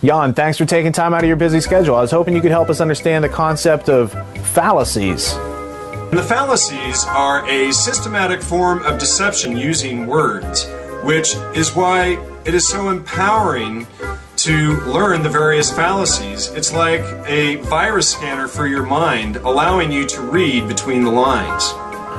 Jan, thanks for taking time out of your busy schedule. I was hoping you could help us understand the concept of fallacies. The fallacies are a systematic form of deception using words, which is why it is so empowering to learn the various fallacies. It's like a virus scanner for your mind, allowing you to read between the lines.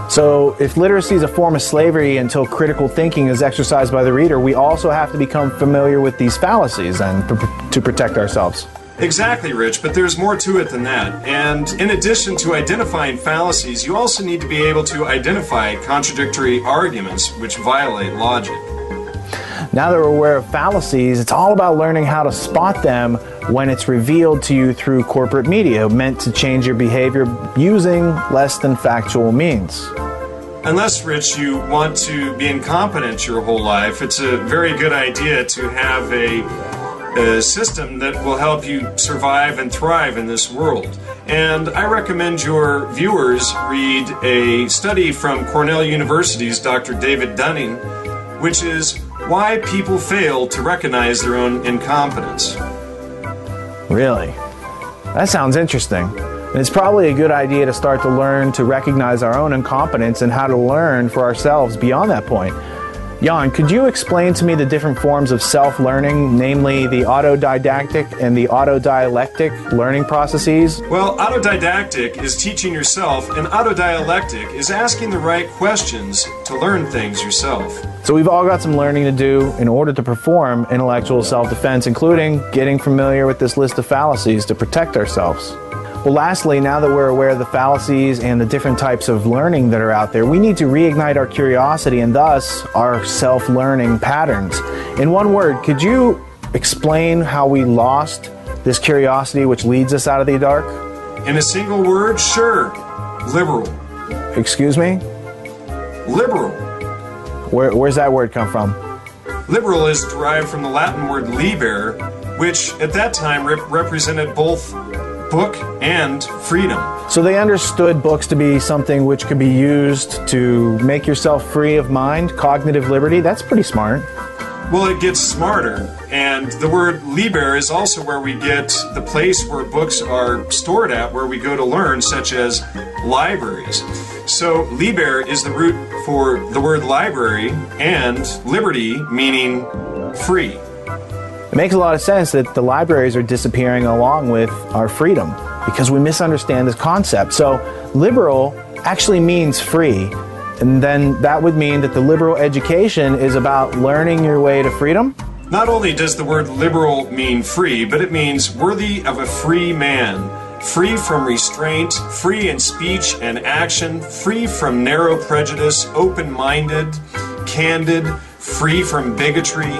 So if literacy is a form of slavery until critical thinking is exercised by the reader, we also have to become familiar with these fallacies and to protect ourselves. Exactly, Rich, but there's more to it than that. And in addition to identifying fallacies, you also need to be able to identify contradictory arguments which violate logic. Now that we're aware of fallacies, it's all about learning how to spot them when it's revealed to you through corporate media, meant to change your behavior using less than factual means. Unless, Rich, you want to be incompetent your whole life, it's a very good idea to have a system that will help you survive and thrive in this world. And I recommend your viewers read a study from Cornell University's Dr. David Dunning, which is Why People Fail to Recognize Their Own Incompetence. Really? That sounds interesting. And it's probably a good idea to start to learn to recognize our own incompetence and how to learn for ourselves beyond that point. Jan, could you explain to me the different forms of self-learning, namely the autodidactic and the autodialectic learning processes? Well, autodidactic is teaching yourself, and autodialectic is asking the right questions to learn things yourself. So we've all got some learning to do in order to perform intellectual self-defense, including getting familiar with this list of fallacies to protect ourselves. Well, lastly, now that we're aware of the fallacies and the different types of learning that are out there, we need to reignite our curiosity and thus our self-learning patterns. In one word, could you explain how we lost this curiosity which leads us out of the dark? In a single word, sure. Liberal. Excuse me? Liberal. Where's that word come from? Liberal is derived from the Latin word liber, which at that time represented both book and freedom. So they understood books to be something which could be used to make yourself free of mind, cognitive liberty. That's pretty smart. Well, it gets smarter, and the word liber is also where we get the place where books are stored at, where we go to learn, such as libraries. So liber is the root for the word library, and liberty meaning free. It makes a lot of sense that the libraries are disappearing along with our freedom because we misunderstand this concept. So liberal actually means free, and then that would mean that the liberal education is about learning your way to freedom? Not only does the word liberal mean free, but it means worthy of a free man, free from restraint, free in speech and action, free from narrow prejudice, open-minded, candid, free from bigotry,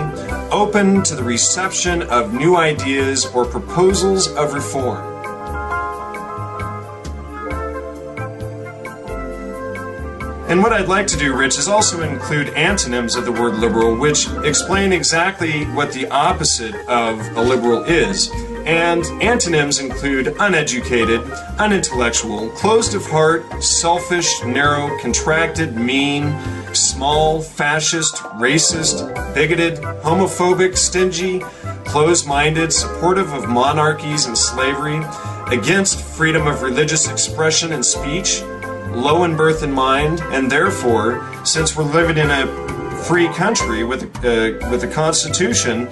open to the reception of new ideas or proposals of reform. And what I'd like to do, Rich, is also include antonyms of the word liberal, which explain exactly what the opposite of a liberal is. And antonyms include uneducated, unintellectual, closed of heart, selfish, narrow, contracted, mean, small, fascist, racist, bigoted, homophobic, stingy, closed-minded, supportive of monarchies and slavery, against freedom of religious expression and speech, low in birth and mind, and therefore, since we're living in a free country with a constitution,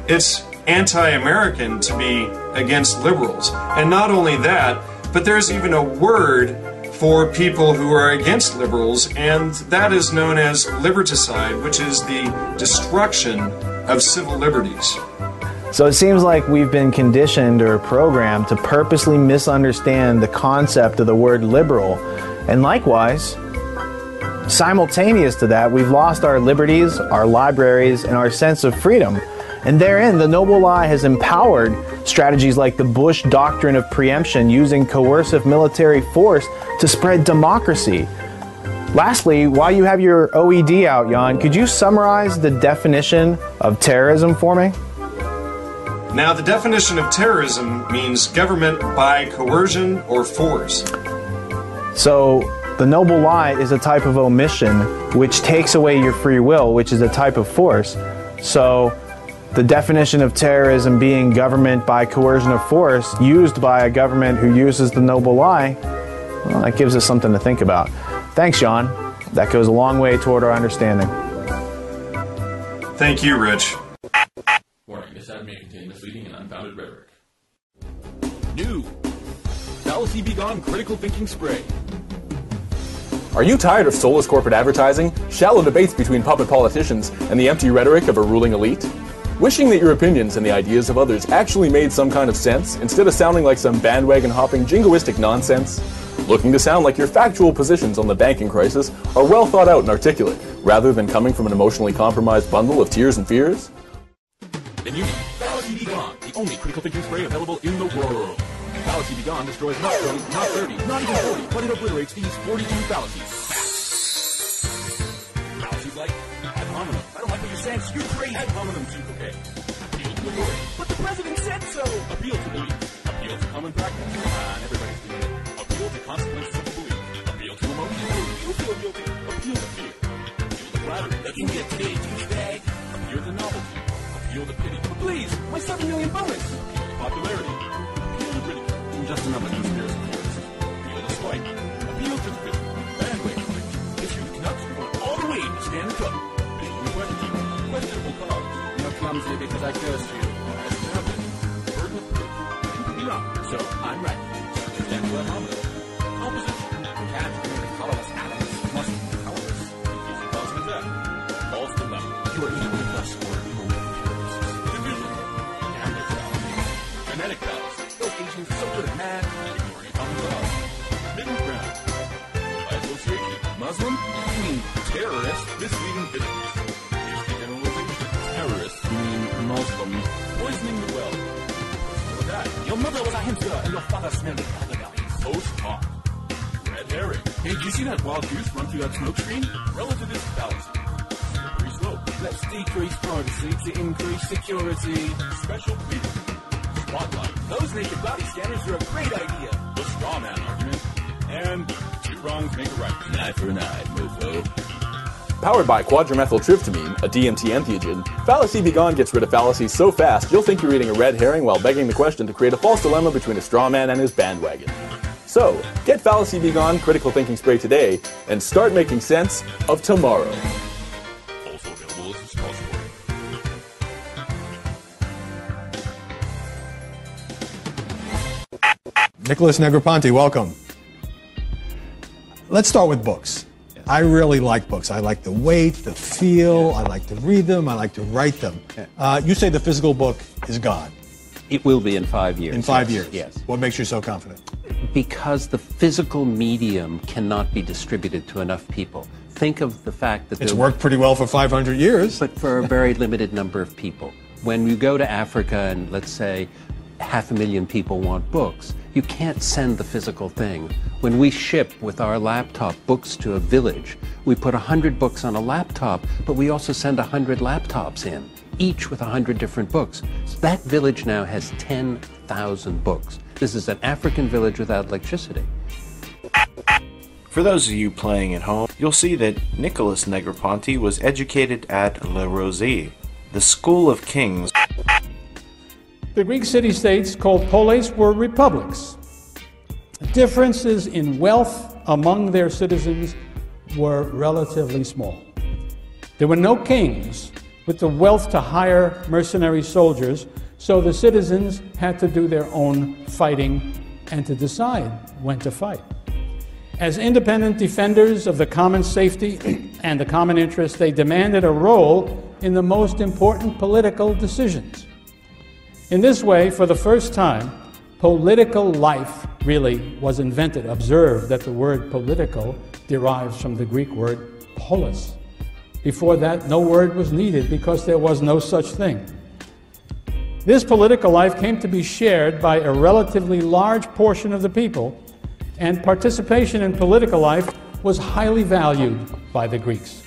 it's anti-American to be against liberals. And not only that, but there's even a word for people who are against liberals, and that is known as liberticide, which is the destruction of civil liberties. So it seems like we've been conditioned or programmed to purposely misunderstand the concept of the word liberal. And likewise, simultaneous to that, we've lost our liberties, our libraries, and our sense of freedom. And therein, the noble lie has empowered strategies like the Bush doctrine of preemption, using coercive military force to spread democracy. Lastly, while you have your OED out, Jan, could you summarize the definition of terrorism for me? Now, the definition of terrorism means government by coercion or force. So, the noble lie is a type of omission which takes away your free will, which is a type of force. So, The definition of terrorism being government by coercion of force used by a government who uses the noble lie, well, that gives us something to think about. Thanks, Sean. That goes a long way toward our understanding. Thank you, Rich. Warning, this ad may contain misleading and unfounded rhetoric. New Fallacy Be Gone Critical Thinking Spray. Are you tired of soulless corporate advertising, shallow debates between puppet politicians, and the empty rhetoric of a ruling elite? Wishing that your opinions and the ideas of others actually made some kind of sense, instead of sounding like some bandwagon-hopping jingoistic nonsense? Looking to sound like your factual positions on the banking crisis are well thought out and articulate, rather than coming from an emotionally compromised bundle of tears and fears? Then you need Fallacy Be Gone, the only critical thinking spray available in the world. Fallacy Be Gone destroys not 20, not 30, not even 40, but it obliterates these 42 fallacies. Fallacies like ad hominem. I don't like what you're saying. You're crazy. Ad hominem too. Okay. Appeal to authority. But the president said so. Appeal to belief. Appeal to common practice. Everybody's doing it. Appeal to consequences of belief. Appeal to emotion. You feel guilty. Appeal to fear. Appeal to flattery. They can get paid, douchebag. Appeal to novelty. Appeal to pity. But please, my 7 million bonus. Appeal to popularity. Appeal to ridicule. Just another conspiracy theorist. Appeal to spite. Appeal to division. Bandwagon. Issue to nuts. You want all the way to stand the cup. Appeal to question. Questionable cause. You're clumsy because I cursed you. That's nothing. Burden of proof. You could be wrong. So I'm right. Stand for a hominem. Opposition. Catch colorless atoms. Must be colorless. Confusing cause and effect. False dilemma. You are either with us or division. Gambler fallacy. Genetic fallacy. Those Asians are so good at math. Ignoring a common cause. Middle ground. By association. Muslim? You mean terrorist? Misleading visitors. Hasty generalization. Terrorist? You mean Muslim? Poisoning the well. Personal attack. Your mother was a hamster and your father smelled it. Post-talk. Red herring. Hey, did you see that wild goose run through that smoke screen? Relativist fallacy. Slippery slope. Let's decrease privacy to increase security. Special pleading. Spotlight. Those naked body scanners are a great idea. The straw man argument. And two wrongs make a right. An eye for an eye, mofo. Powered by quadrimethyltryptamine, a DMT entheogen, Fallacy Be Gone gets rid of fallacies so fast you'll think you're eating a red herring while begging the question to create a false dilemma between a straw man and his bandwagon. So, get Fallacy Be Gone Critical Thinking Spray today and start making sense of tomorrow. Also available as a straw spray. Nicholas Negroponte, welcome. Let's start with books. I really like books. I like the weight, the feel, I like to read them, I like to write them. You say the physical book is gone. It will be in 5 years. In 5 years? Yes. What makes you so confident? Because the physical medium cannot be distributed to enough people. Think of the fact that It's worked pretty well for 500 years. But for a very limited number of people. When you go to Africa and let's say 500,000 people want books, you can't send the physical thing. When we ship with our laptop books to a village, we put 100 books on a laptop, but we also send 100 laptops in, each with 100 different books. So that village now has 10,000 books. This is an African village without electricity. For those of you playing at home, you'll see that Nicholas Negroponte was educated at Le Rosey, the School of Kings. The Greek city-states called polis were republics. Differences in wealth among their citizens were relatively small. There were no kings with the wealth to hire mercenary soldiers, so the citizens had to do their own fighting and to decide when to fight. As independent defenders of the common safety and the common interest, they demanded a role in the most important political decisions. In this way, for the first time, political life really was invented. Observe that the word political derives from the Greek word polis. Before that, no word was needed because there was no such thing. This political life came to be shared by a relatively large portion of the people, and participation in political life was highly valued by the Greeks.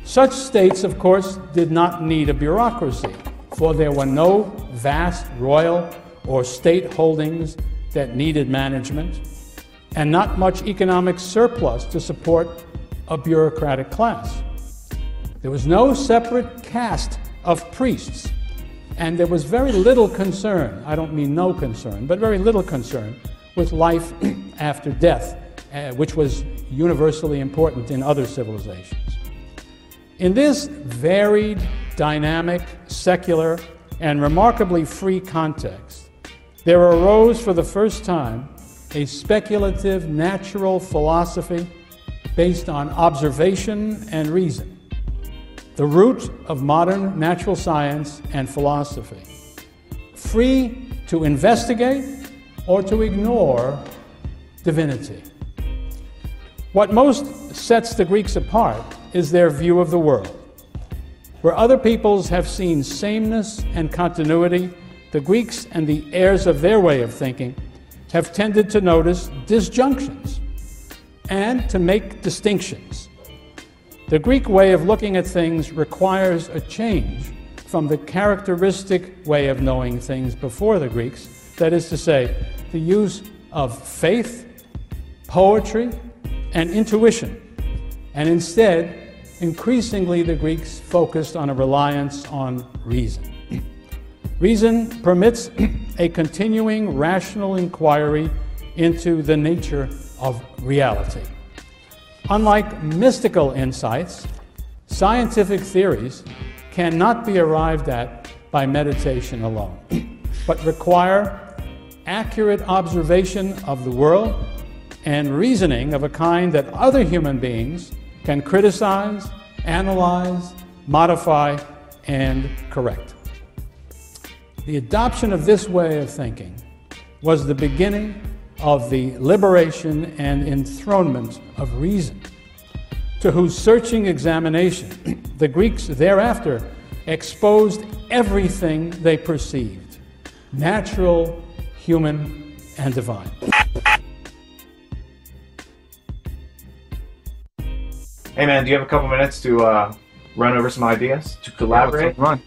Such states, of course, did not need a bureaucracy, for there were no vast royal or state holdings that needed management, and not much economic surplus to support a bureaucratic class. There was no separate caste of priests. And there was very little concern, I don't mean no concern, but very little concern with life after death, which was universally important in other civilizations. In this varied, dynamic, secular, and remarkably free context, there arose for the first time a speculative natural philosophy based on observation and reason, the root of modern natural science and philosophy, free to investigate or to ignore divinity. What most sets the Greeks apart is their view of the world. Where other peoples have seen sameness and continuity, the Greeks and the heirs of their way of thinking have tended to notice disjunctions and to make distinctions. The Greek way of looking at things requires a change from the characteristic way of knowing things before the Greeks, that is to say, the use of faith, poetry, and intuition, and instead, increasingly the Greeks focused on a reliance on reason. Reason permits a continuing rational inquiry into the nature of reality. Unlike mystical insights, scientific theories cannot be arrived at by meditation alone, but require accurate observation of the world and reasoning of a kind that other human beings can criticize, analyze, modify, and correct. The adoption of this way of thinking was the beginning of the liberation and enthronement of reason, to whose searching examination the Greeks thereafter exposed everything they perceived, natural, human, and divine. Hey man, do you have a couple minutes to run over some ideas, to collaborate? Run.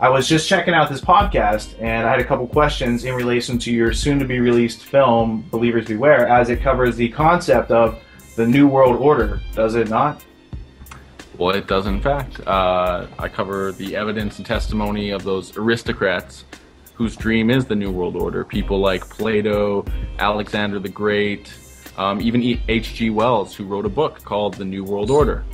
I was just checking out this podcast, and I had a couple questions in relation to your soon-to-be-released film, Believers Beware, as it covers the concept of the New World Order, does it not? Well, it does in fact. I cover the evidence and testimony of those aristocrats whose dream is the New World Order. People like Plato, Alexander the Great, even H.G. Wells, who wrote a book called The New World Order.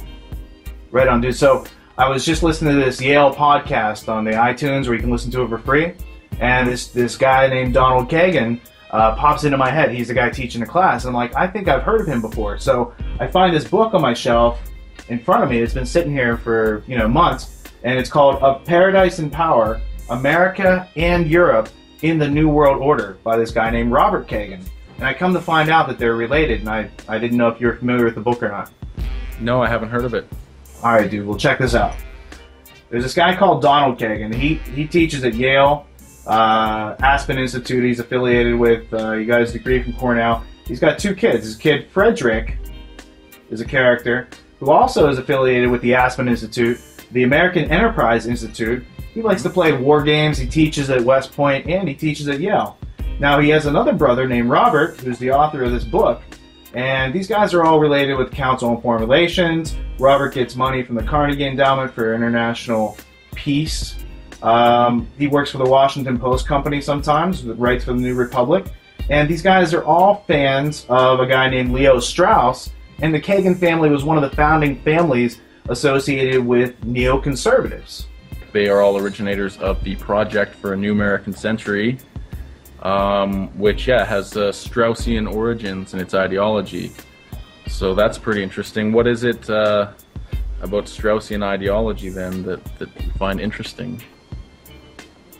Right on, dude. So I was just listening to this Yale podcast on the iTunes where you can listen to it for free, and this guy named Donald Kagan pops into my head. He's the guy teaching the class. I'm like, I think I've heard of him before. So I find this book on my shelf in front of me. It's been sitting here for months, and it's called Of Paradise and Power, America and Europe in the New World Order by this guy named Robert Kagan. And I come to find out that they're related, and I didn't know if you were familiar with the book or not. No, I haven't heard of it. All right, dude, well, check this out. There's this guy called Donald Kagan. He teaches at Yale, Aspen Institute. He's affiliated with, he got his degree from Cornell. He's got two kids. His kid, Frederick, is a character who also is affiliated with the Aspen Institute, the American Enterprise Institute. He likes to play war games. He teaches at West Point, and he teaches at Yale. Now, he has another brother named Robert, who's the author of this book. And these guys are all related with Council on Foreign Relations. Robert gets money from the Carnegie Endowment for International Peace. He works for the Washington Post Company sometimes, writes for the New Republic. And these guys are all fans of a guy named Leo Strauss. And the Kagan family was one of the founding families associated with neoconservatives. They are all originators of the Project for a New American Century, which has Straussian origins in its ideology. So that's pretty interesting. What is it about Straussian ideology then that you find interesting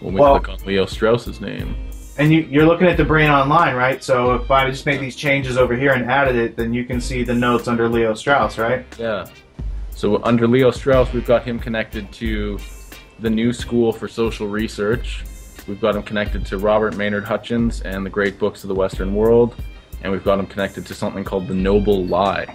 when we click on Leo Strauss's name? And you're looking at the Brain Online, right? So if I just made these changes over here and added it, then you can see the notes under Leo Strauss, right? Yeah. So under Leo Strauss, we've got him connected to the New School for Social Research. We've got him connected to Robert Maynard Hutchins and the Great Books of the Western World. And we've got him connected to something called the Noble Lie.